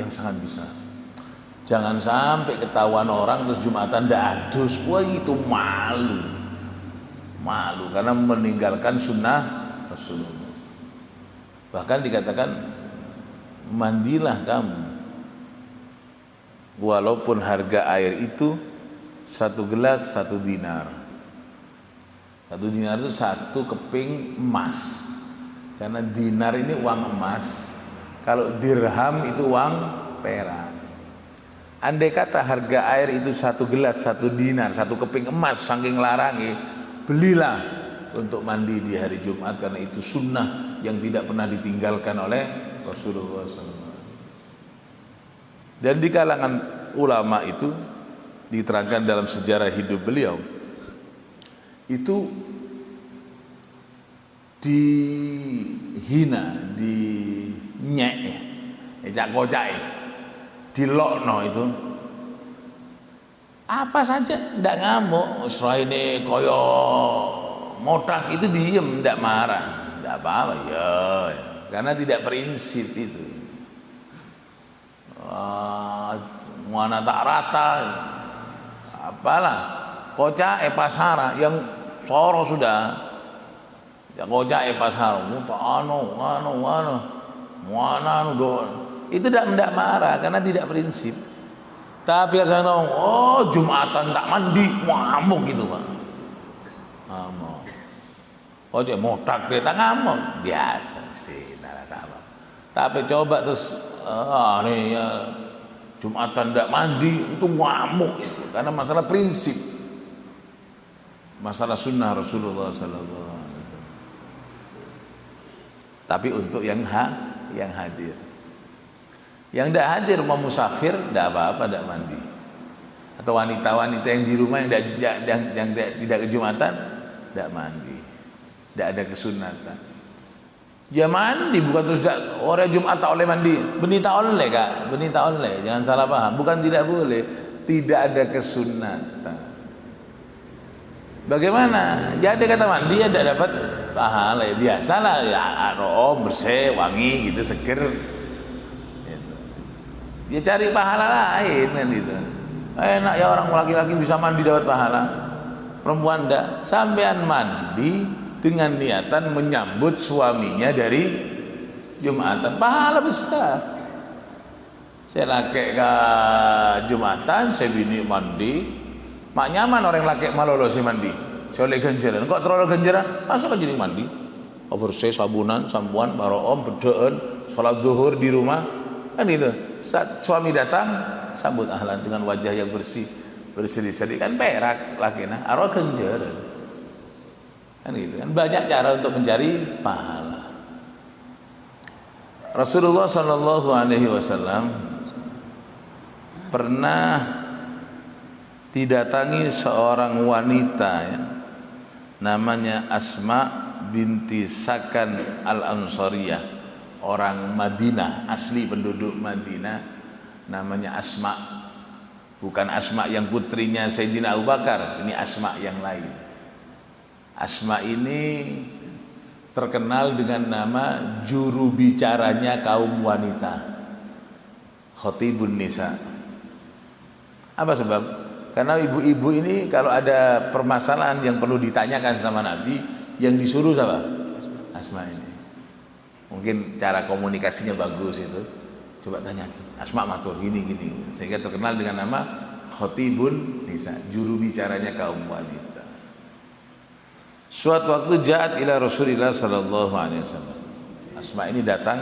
yang sangat besar. Jangan sampai ketahuan orang terus Jumatan tidak adus. Wah itu malu karena meninggalkan sunnah Rasulullah. Bahkan dikatakan mandilah kamu walaupun harga air itu 1 gelas 1 dinar. 1 dinar itu 1 keping emas. Karena dinar ini uang emas. Kalau dirham itu uang perak. Andai kata harga air itu 1 gelas 1 dinar, 1 keping emas, saking larangi, belilah untuk mandi di hari Jumat karena itu sunnah yang tidak pernah ditinggalkan oleh Rasulullah SAW. Dan di kalangan ulama itu diterangkan dalam sejarah hidup beliau itu dihina, dinyek, kocak, dilokno itu apa saja ndak ngamuk, ini koyo motak itu diem, ndak marah, ndak apa-apa ya, karena tidak prinsip itu. muana tak rata, apalah, koca pasara yang soro sudah, ya koca pasara, muta muana don, itu tidak marah karena tidak prinsip. Tapi kalau ngomong, oh Jumatan tak mandi, ngamuk gitu Pak, ngamuk. Oh cek motak kereta ngamuk, biasa sih, tapi coba terus nih ya, Jumatan tidak mandi itu ngamuk itu karena masalah prinsip, masalah sunnah Rasulullah Sallallahu Alaihi Wasallam. Tapi untuk yang hadir, yang tidak hadir mau musafir tidak apa-apa, tidak mandi. Atau wanita-wanita yang di rumah yang tidak ke Jumatan tidak mandi, tidak ada kesunatan. Ya mandi, bukan terus orang Jumat tak oleh mandi. Benita oleh Kak, benita oleh. Jangan salah paham, bukan tidak boleh, tidak ada kesunatan. Bagaimana? Ya ada kata mandi, ya tidak dapat pahala. Ya, biasalah ya, bersih, wangi gitu, seger. Gitu. Ya cari pahala lain kan gitu. Enak ya orang laki-laki bisa mandi dapat pahala. Perempuan enggak. Sampean mandi dengan niatan menyambut suaminya dari Jumatan, pahala besar. Saya laki ke Jumatan, saya bini mandi, mak nyaman orang laki malolo si mandi. Saya oleh ganjaran, kok terlalu ganjaran? Masuk aja jadi mandi. Bersih, sabunan, sampuan, baroom, bedaan, sholat zuhur di rumah, kan gitu. Saat suami datang, sambut ahlan dengan wajah yang bersih, berseri-seri, kan perak lakina, arwah ganjaran. Kan gitu kan, banyak cara untuk mencari pahala. Rasulullah Sallallahu Alaihi Wasallam pernah didatangi seorang wanita ya, namanya Asma binti Sakan Al-Ansariyah, orang Madinah, asli penduduk Madinah, namanya Asma, bukan Asma yang putrinya Sayyidina Abu Bakar, ini Asma yang lain. Asma ini terkenal dengan nama juru bicaranya kaum wanita, Khatibun Nisa. Apa sebab? Karena ibu-ibu ini kalau ada permasalahan yang perlu ditanyakan sama Nabi, yang disuruh siapa? Asma ini. Mungkin cara komunikasinya bagus itu. Coba tanya, Asma matur gini, sehingga terkenal dengan nama Khatibun Nisa, juru bicaranya kaum wanita. Suatu waktu ja'at ila Rasulillah Sallallahu Alaihi Wasallam. Asma ini datang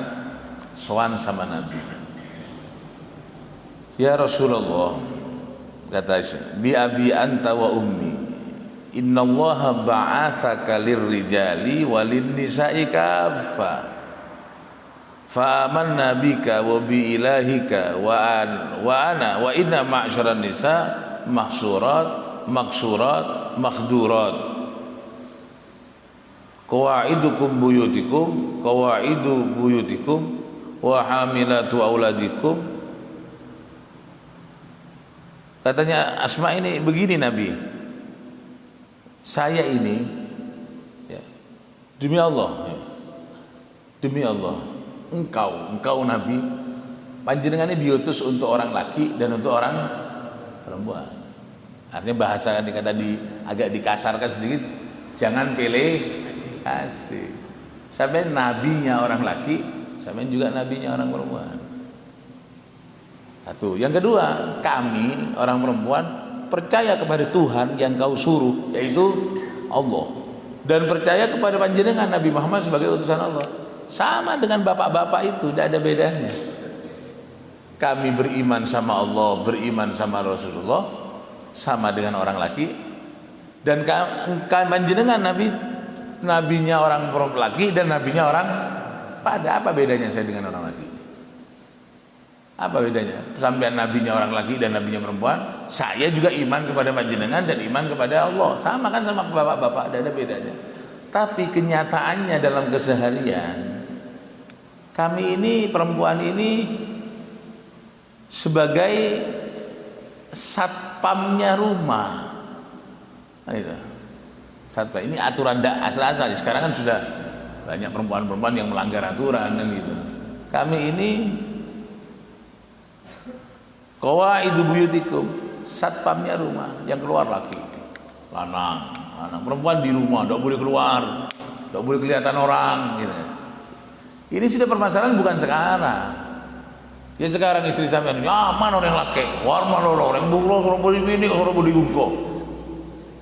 sowan sama Nabi. Ya Rasulullah, kata Aisyah, bi abi anta wa ummi, innallaha ba'atsaka lirrijali walin nisa'i kaffa, fa amanna bika wa bi ilahika wa ana wa inna ma'syaran nisa mahsurat maksurat makhdurat, qawaidu buyutikum wa hamilatu auladikum. Katanya Asma ini begini, Nabi, saya ini ya, demi Allah engkau Nabi, panjenengannya diutus untuk orang laki dan untuk orang perempuan. Artinya bahasa dikata agak dikasarkan sedikit, jangan pilih kasih. Sampai nabinya orang laki, sampai juga nabinya orang perempuan. Satu. Yang kedua, kami orang perempuan percaya kepada Tuhan yang kau suruh, yaitu Allah, dan percaya kepada panjenengan Nabi Muhammad sebagai utusan Allah. Sama dengan bapak-bapak itu, tidak ada bedanya. Kami beriman sama Allah, beriman sama Rasulullah, sama dengan orang laki, dan panjenengan nabinya orang laki dan nabinya orang pada. Apa bedanya saya dengan orang laki? Apa bedanya? Sampai nabinya orang laki dan nabinya perempuan, saya juga iman kepada panjenengan dan iman kepada Allah. Sama kan sama bapak-bapak, tidak ada bedanya. Tapi kenyataannya dalam keseharian, kami ini perempuan ini sebagai satpamnya rumah. Nah, itu. Satpam ini aturan asal-asal. Sekarang kan sudah banyak perempuan-perempuan yang melanggar aturan dan gitu. Kami ini Qawaidu buyutikum, satpamnya rumah, yang keluar laki, lanang, perempuan di rumah, tidak boleh keluar, tidak boleh kelihatan orang. Gitu. Ini sudah permasalahan bukan sekarang. Ya sekarang istri sampean nyaman orang laki, warman orang bungko, suruh budi bini, suruh budi bungko,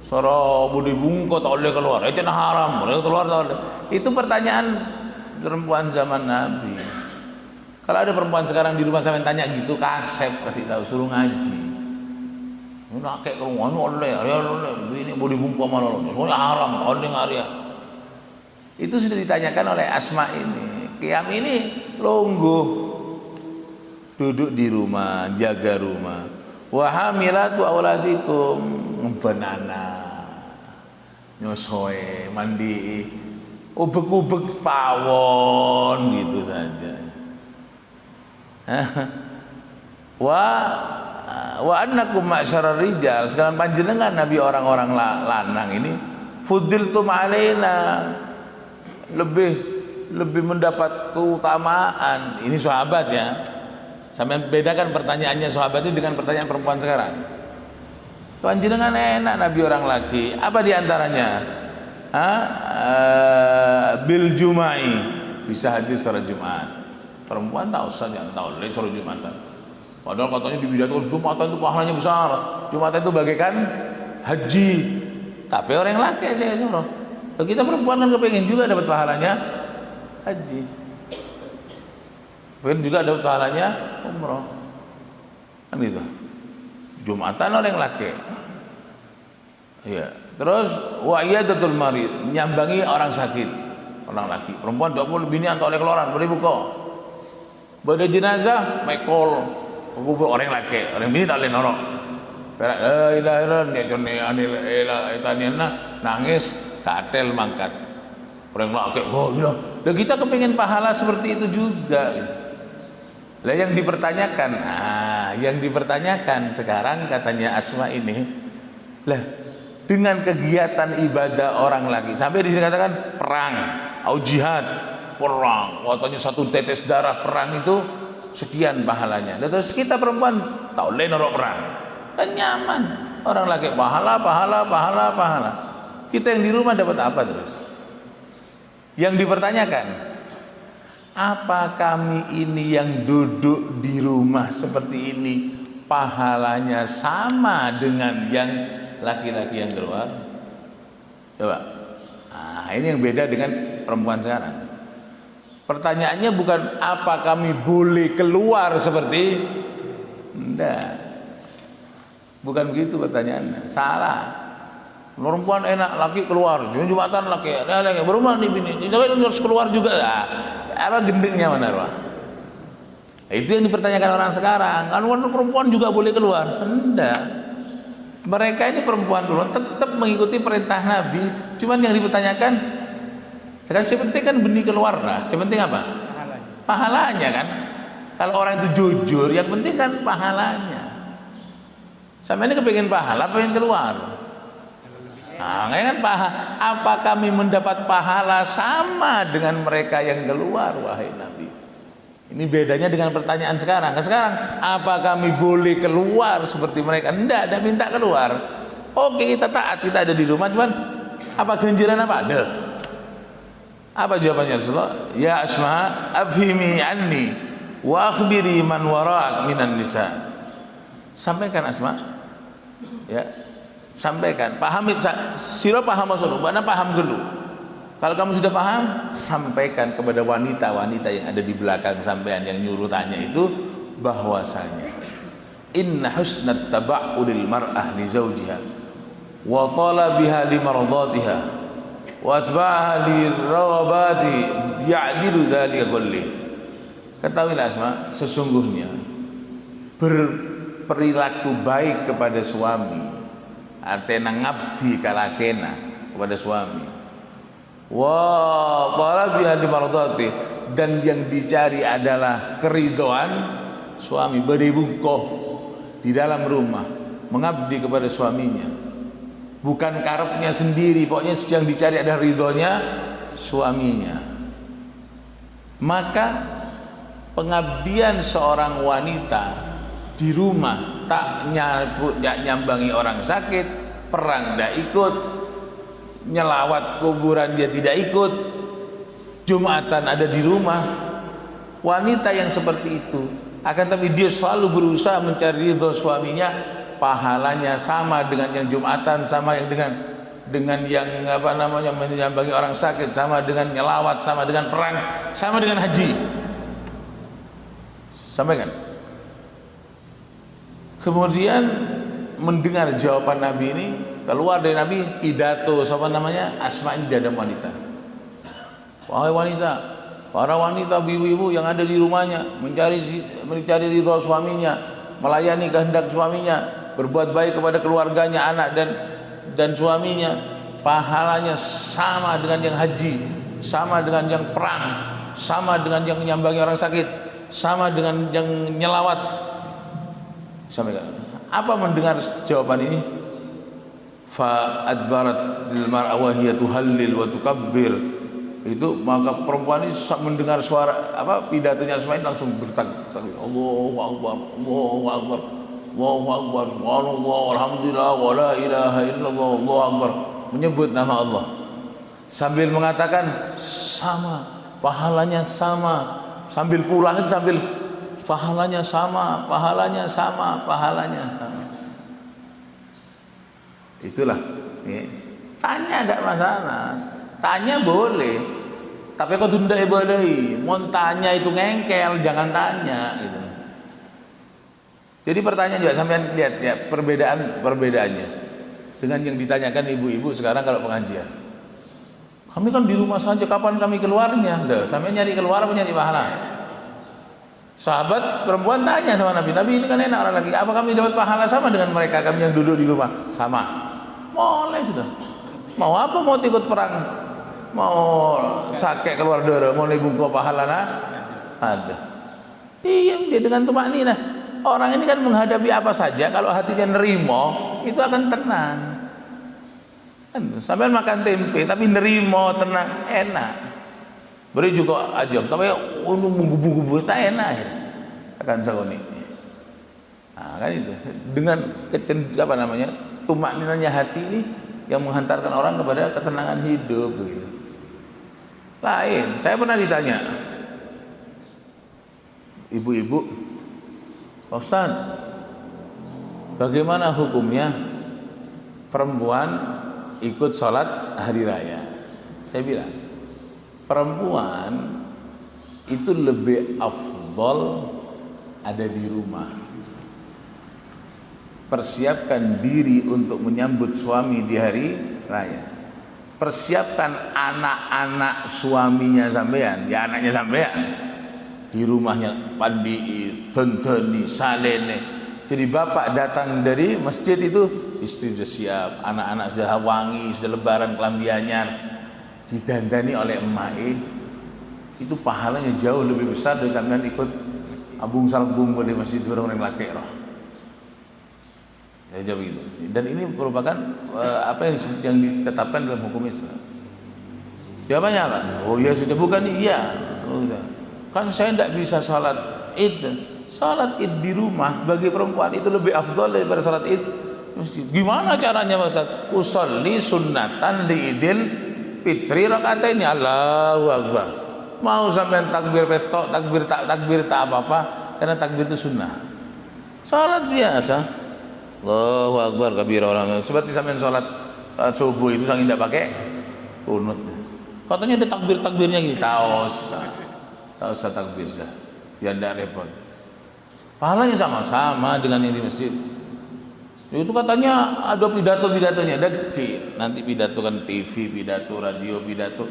suruh budi bungko tak boleh keluar, itu haram, boleh keluar tak boleh. Itu pertanyaan perempuan zaman Nabi. Kalau ada perempuan sekarang di rumah sampean tanya gitu, kasih tahu, suruh ngaji. Ini laki keluar, ini oleh, ini budi bungko mana, soalnya haram, oleh ngaria. Itu sudah ditanyakan oleh Asma ini. Qiyam ini longgo, duduk di rumah, jaga rumah. Wa hamilatu auladikum, benana, nyosoe, mandi, ubek-ubek pawon gitu saja. Wa annakum ma'syarar rijal, sedangkan panjenengan nabi orang-orang lanang ini fudiltum alaina, lebih mendapat keutamaan. Ini sahabat ya. Sampai bedakan pertanyaannya sahabat itu dengan pertanyaan perempuan sekarang. Panjenengan enak nabi orang laki. Apa diantaranya? Bil Jumai, bisa hadir sholat Jumat. Perempuan tak usah, jangan tahu lain sholat Jumatan. Padahal katanya di pidato Jumatan itu pahalanya besar. Jumatan itu bagaikan haji. Tapi orang laki saya suruh. Kita perempuan kan kepengen juga dapat pahalanya haji. Pengen juga dapat pahalanya umroh. Kan gitu. Jumatan orang laki. Iya. Terus wa iyadatul marid, nyambangi orang sakit, orang laki. Perempuan tak boleh bini atau oleh keluaran, boleh buka. Pada jenazah mekol, orang laki, orang bini tak boleh norok. La ilaha illallah, dia jone anil itaniana nangis, katel mangkat. Orang laki, oh gitu. Dan kita kepengen pahala seperti itu juga. Lah yang dipertanyakan sekarang katanya Asma ini, lah dengan kegiatan ibadah orang lagi sampai di sini katakan perang, au jihad, perang, katanya satu tetes darah perang itu sekian pahalanya. Dan terus kita perempuan tak boleh norok perang, kan nyaman. Orang lagi pahala. Kita yang di rumah dapat apa terus? Yang dipertanyakan, apa kami ini yang duduk di rumah seperti ini pahalanya sama dengan yang laki-laki yang keluar? Coba. Ini yang beda dengan perempuan sekarang. Pertanyaannya bukan apa kami boleh keluar seperti, enggak. Bukan begitu pertanyaannya. Salah. Perempuan enak, laki keluar. Jumatan laki berumah nih bini. Kita harus keluar juga. Apa gendengnya mana Pak? Itu yang dipertanyakan orang sekarang. Kan perempuan juga boleh keluar? Enggak. Mereka ini perempuan tetap mengikuti perintah Nabi. Cuman yang dipertanyakan, kan sepenting kan benih keluar lah. Sepenting apa? Pahalanya kan. Kalau orang itu jujur, yang penting kan pahalanya. Sama ini kepengen pahala, pengen keluar. Kan apa kami mendapat pahala sama dengan mereka yang keluar, wahai Nabi? Ini bedanya dengan pertanyaan sekarang. Sekarang, apa kami boleh keluar seperti mereka? Enggak, ada minta keluar. Oke, kita taat, kita ada di rumah, cuman apa ganjaran apa ada? Apa jawabannya Rasulullah? Ya Asma, afhimi anni wa akhbiri man wara'ak minan nisa. Sampaikan Asma. Ya. Sampaikan, pahami, sira paham maksudnya, mana paham dulu. Kalau kamu sudah paham, sampaikan kepada wanita-wanita yang ada di belakang sampean yang nyuruh tanya itu, bahwasanya inna husnat taba'ulil mar'ah li zawjiha wa talabiha li mardatiha wa atba'aha li rawabati ya'dilu dzalika kulli. Ketahuilah Asma, sesungguhnya berperilaku baik kepada suami, artinya ngabdi kalakena kepada suami, wa talabiha li mardati, dan yang dicari adalah keridhaan suami, beribungkoh di dalam rumah mengabdi kepada suaminya, bukan karepnya sendiri. Pokoknya yang dicari adalah ridhonya suaminya. Maka pengabdian seorang wanita di rumah tak nyambangi orang sakit, perang tidak ikut, nyelawat kuburan dia tidak ikut, Jumatan ada di rumah. Wanita yang seperti itu, akan tapi dia selalu berusaha mencari ridho suaminya, pahalanya sama dengan yang Jumatan, sama yang dengan yang menyambangi orang sakit, sama dengan nyelawat, sama dengan perang, sama dengan haji. Sampaikan. Kemudian mendengar jawaban Nabi ini, keluar dari Nabi pidato Asma ini dadam wanita. Wahai wanita, para wanita ibu-ibu yang ada di rumahnya mencari ridha suaminya, melayani kehendak suaminya, berbuat baik kepada keluarganya, anak dan suaminya, pahalanya sama dengan yang haji, sama dengan yang perang, sama dengan yang menyambangi orang sakit, sama dengan yang nyelawat. Sampaikan. Apa mendengar jawaban ini? Fa adbarat lil mar'a wa hiya tuhallil wa tukabbir. Itu maka perempuan ini mendengar suara pidatonya Asma langsung bertakbir. Allahu akbar, Allahu akbar, Allahu akbar, subhanallah, alhamdulillah, wa la ilaha illallah, Allahu akbar. Menyebut nama Allah sambil mengatakan sama, pahalanya sama. Sambil pulang itu sambil pahalanya sama, pahalanya sama, pahalanya sama. Itulah. Tanya tidak masalah. Tanya boleh, tapi kau tunda boleh. Mau tanya itu ngengkel, jangan tanya gitu. Jadi pertanyaan juga sampai lihat ya perbedaannya dengan yang ditanyakan ibu-ibu sekarang kalau pengajian. Kami kan di rumah saja, kapan kami keluarnya? Sampai nyari keluar apa nyari pahala? Sahabat perempuan tanya sama Nabi, Nabi ini kan enak orang lagi, apa kami dapat pahala sama dengan mereka kami yang duduk di rumah? Sama. Boleh sudah. Mau apa? Mau ikut perang? Mau sakit keluar darah, mau nebungko pahala ada. Iya, dia dengan tumakninah. Orang ini kan menghadapi apa saja, kalau hatinya nerimo, itu akan tenang. Sampai makan tempe, tapi nerimo, tenang, enak. Beri juga aja, tapi untuk menggubu-gubu tak enak ya. Akan sakoni. Nah, kan itu. Dengan tumakninahnya hati ini yang menghantarkan orang kepada ketenangan hidup gitu. Lain, saya pernah ditanya ibu-ibu, Pak Ustaz, bagaimana hukumnya perempuan ikut sholat hari raya? Saya bilang, perempuan itu lebih afdol ada di rumah. Persiapkan diri untuk menyambut suami di hari raya. Persiapkan anak-anak suaminya sampean, ya anaknya sampean. Di rumahnya pandi, tontoni, salene. Jadi bapak datang dari masjid itu, istri sudah siap, anak-anak sudah wangi, sudah lebaran kelambiannya, didandani oleh emak. Itu pahalanya jauh lebih besar dari sampean ikut abung salbung di masjid orang laki roh. Ya begitu. Dan ini merupakan apa yang ditetapkan dalam hukum Islam. Jawabannya apa? Oh ya sudah, bukan iya. Oh, kan saya tidak bisa salat Id. Salat Id di rumah bagi perempuan itu lebih afdal daripada salat Id masjid. Gimana caranya Ustaz? Usolli sunnatan li Idil Fitri rakaatain. Allahu akbar. Mau sampean takbir petok, takbir tak apa-apa, karena takbir itu sunnah. Salat biasa. Allahu akbar kabira orang. Seperti sampean salat subuh itu saking tidak pakai kunut. Katanya ada takbir-takbirnya gini, taos takbir sudah. Biar tidak repot. Pahalanya sama-sama dengan yang di masjid. Itu katanya ada pidato-pidatonya, ada nanti pidato kan TV, pidato radio, pidato.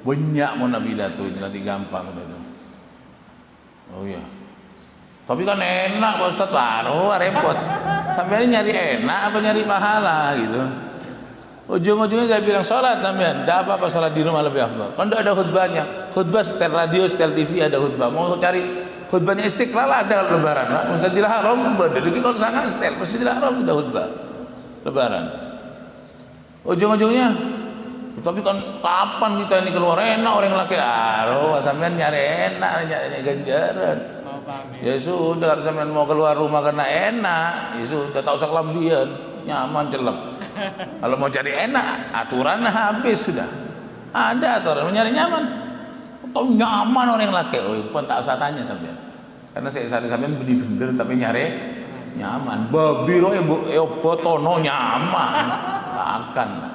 Banyak mau pidato itu nanti gampang gitu. Oh iya. Tapi kan enak Pak Ustaz, baru repot. Sampai nyari enak apa nyari pahala gitu. Ujung-ujungnya saya bilang sholat sampean, tidak apa-apa sholat di rumah lebih afdal. Kan tidak ada khutbahnya. Khutbah setel radio, setel TV ada khutbah. Mau cari khutbahnya Istiqlal ada kalau lebaran. Masjidil Haram berdiri kalau sangat setel. Masjidil Haram sudah khutbah lebaran. Ujung-ujungnya, tapi kan kapan kita ini keluar enak orang laki. Sampean nyari enak, nyari ganjaran. Ya sudah, kalau sampean mau keluar rumah karena enak, ya sudah, tak usah kelambian, nyaman celep. Kalau mau cari enak, aturan habis sudah. Ada aturan, nyari nyaman. Atau nyaman orang laki, oh pun tak usah tanya sampean. Karena saya sampean bener-bener tapi nyari nyaman. Babi roe botono nyaman, akan lah.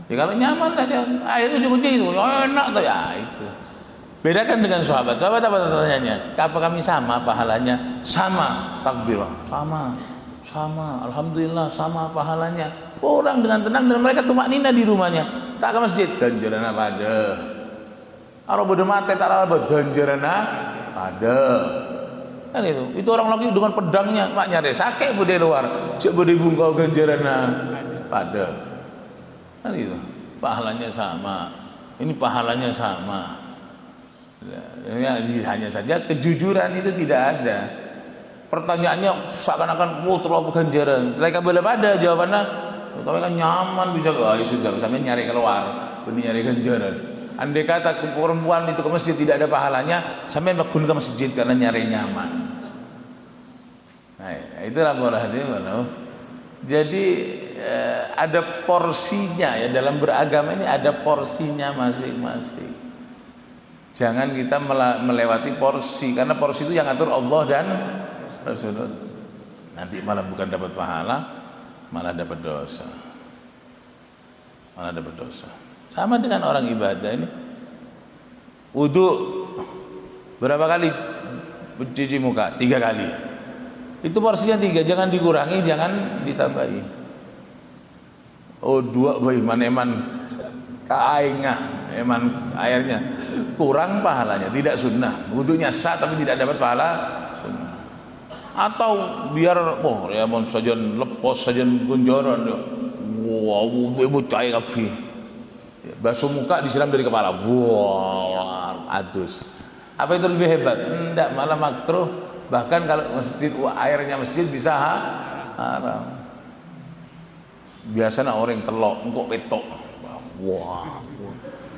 Ya kalau nyaman aja, akhirnya ujung-ujung itu enak tuh ya itu. Bedakan dengan sahabat. Sahabat apa tanyanya? Apa kami sama pahalanya? Sama. Takbir. Sama. Alhamdulillah sama pahalanya. Orang dengan tenang dan mereka tumaknina di rumahnya. Tak ke masjid. Ganjaran apa ada? Arab bodoh mate tak labot. Ganjaran ada. Kan itu. Itu orang lagi dengan pedangnya. Mak nyari sakit bude luar. Cek bude bungkau ganjaran ada. Kan itu. Pahalanya sama. Ini pahalanya sama. Ya, hanya saja kejujuran itu tidak ada. Pertanyaannya seakan-akan terlalu ganjaran. Mereka belum ada jawabannya. Tapi kan nyaman bisa. Oh, ya sudah, sampai nyari keluar, benih nyari ganjaran. Andai kata perempuan itu ke masjid tidak ada pahalanya, sampai pun ke masjid karena nyari nyaman. Nah, itulah hadirin. Jadi ada porsinya ya, dalam beragama ini ada porsinya masing-masing. Jangan kita melewati porsi, karena porsi itu yang atur Allah dan Rasulullah. Nanti malah bukan dapat pahala, malah dapat dosa. Sama dengan orang ibadah ini. Wudu berapa kali cuci muka? 3 kali. Itu porsinya 3, jangan dikurangi, jangan ditambahi. Oh 2 eman kaingah, eman airnya kurang pahalanya, tidak sunnah. Wudunya sah tapi tidak dapat pahala sunnah. Atau biar ya mon sajen lepos sajen gunjoran yo. Wow, wudu bocah kabeh. Basuh muka disiram dari kepala. Wow, adus. Apa itu lebih hebat? Enggak, malah makruh. Bahkan kalau airnya masjid bisa haram. Biasanya orang telok, engkau petok. Wah.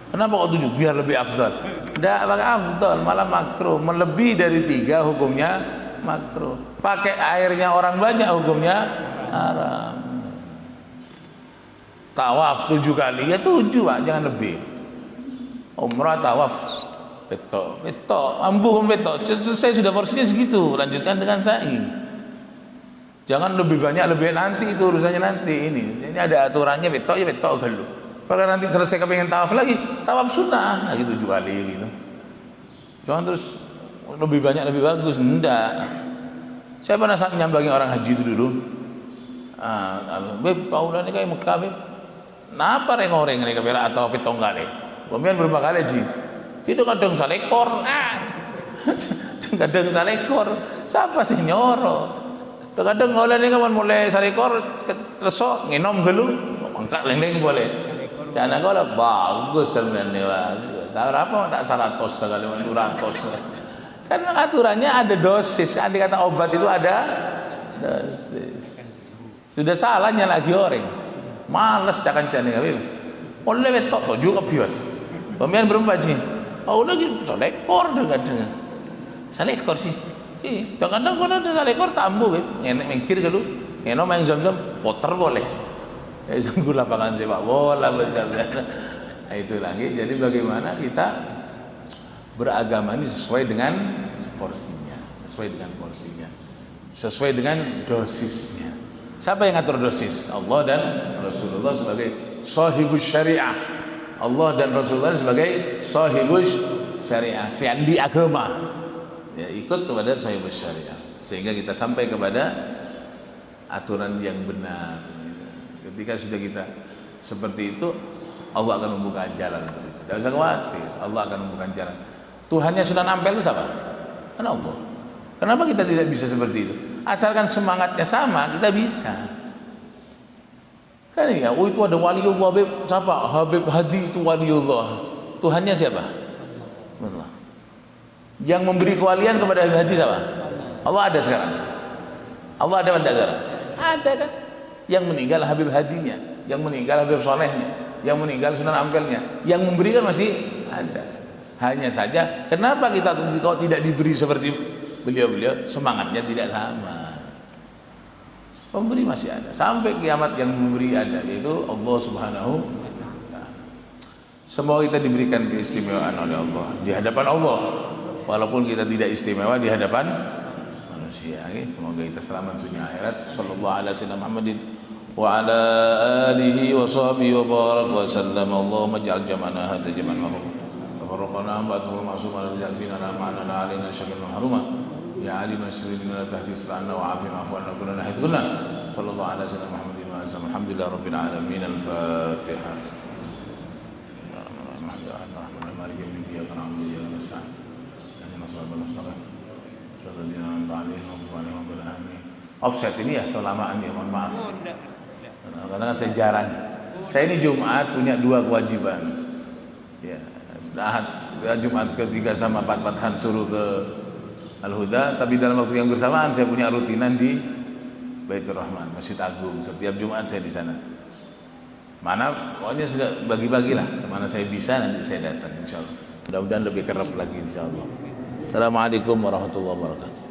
Kenapa kok 7? Biar lebih afdal. Tidak pakai afdal, malah makruh. Melebihi dari 3 hukumnya makruh. Pakai airnya orang banyak hukumnya haram. Tawaf 7 kali ya 7 Pak, jangan lebih. Umrah tawaf petok, ambuh petok. Selesai sudah porsinya segitu, lanjutkan dengan sa'i. Jangan lebih banyak lebih nanti, itu urusannya nanti. Ini ada aturannya, petok ya petok galu. Kalau nanti selesai kepengen tawaf lagi, tawaf sunnah lagi 7 kali gitu. Jangan terus lebih banyak lebih bagus, enggak. Saya pernah nyambangi orang haji itu dulu. Beb, kaulah ni kayak Mekah beb. Napa reng-reng ni kabela atau petong kali? Kemudian berapa kali haji? Itu kadang salekor. Kadang salekor. Siapa sih nyoro? Kadang kaulah ni kapan mulai salekor lesok nginom gelu, angkat leng-leng boleh. Karena kalau bagus sebenarnya bagus. Salah apa tak 100 sekali 200. Karena aturannya ada dosis. Andai kata obat itu ada dosis. Sudah salahnya lagi orang. Males cakan-cakan kabeh. Oleh wetok toju kebias. Pemian berapa ji? Oh lagi salekor dengar-dengar. Salekor sih. Kadang-kadang kalau ada salekor tambuh enek mikir kalau eno main zam-zam poter boleh. Sungguh lapangan sepak bola berjalan. Itu lagi. Jadi bagaimana kita beragama ini sesuai dengan porsinya, sesuai dengan dosisnya. Siapa yang ngatur dosis? Allah dan Rasulullah sebagai sahibus syariah. Allah dan Rasulullah sebagai sahibus syariah, seandi agama. Ya, ikut kepada sahibus syariah sehingga kita sampai kepada aturan yang benar. Ketika sudah kita seperti itu, Allah akan membuka jalan. Tidak usah khawatir, Allah akan membuka jalan. Tuhannya sudah nampil itu siapa? Kan Allah. Kenapa kita tidak bisa seperti itu? Asalkan semangatnya sama, kita bisa. Kan ya, oh itu ada waliullah, siapa? Habib Hadi itu waliullah. Tuhannya siapa? Allah. Yang memberi kewalian kepada Habib Hadi siapa? Allah ada sekarang. Allah ada pada sekarang. Ada kan? Yang meninggal Habib Hadinya, yang meninggal Habib Solehnya, yang meninggal Sunan Ampelnya, yang memberikan masih ada. Hanya saja kenapa kita kalau tidak diberi seperti beliau semangatnya tidak sama. Pemberi masih ada sampai kiamat, yang memberi ada, yaitu Allah Subhanahu wa Ta'ala. Semoga kita diberikan keistimewaan oleh Allah di hadapan Allah, walaupun kita tidak istimewa di hadapan manusia. Semoga kita selamat dunia akhirat. Sallallahu alaihi wasallam Muhammadin wa ala alihi wa sahbihi wa barak wa sallam. Allahumma ij'al jam'ana hadha jam'an marhum wa farraqna ba'dahu ma'suma wa ij'al fina ma'ana la alaina shakran mahruma ya alim as-sirri la tahdis anna wa afina afu anna kunna nahid kunna. Sallallahu alaihi wasallam Muhammadin wa sallam. Alhamdulillah rabbil alamin. Al-Fatihah. Offset ini ya kelamaan ya, mohon maaf. Karena saya jarang. Saya ini Jumat punya 2 kewajiban. Ya, setelah Jumat ketiga sama 4-4 suruh ke Al-Huda, tapi dalam waktu yang bersamaan saya punya rutinan di Baitur Rahman, Masjid Agung. Setiap Jumat saya di sana. Mana pokoknya sudah bagi-bagilah kemana saya bisa, nanti saya datang insyaallah. Mudah-mudahan lebih kerap lagi insyaallah. Assalamualaikum warahmatullahi wabarakatuh.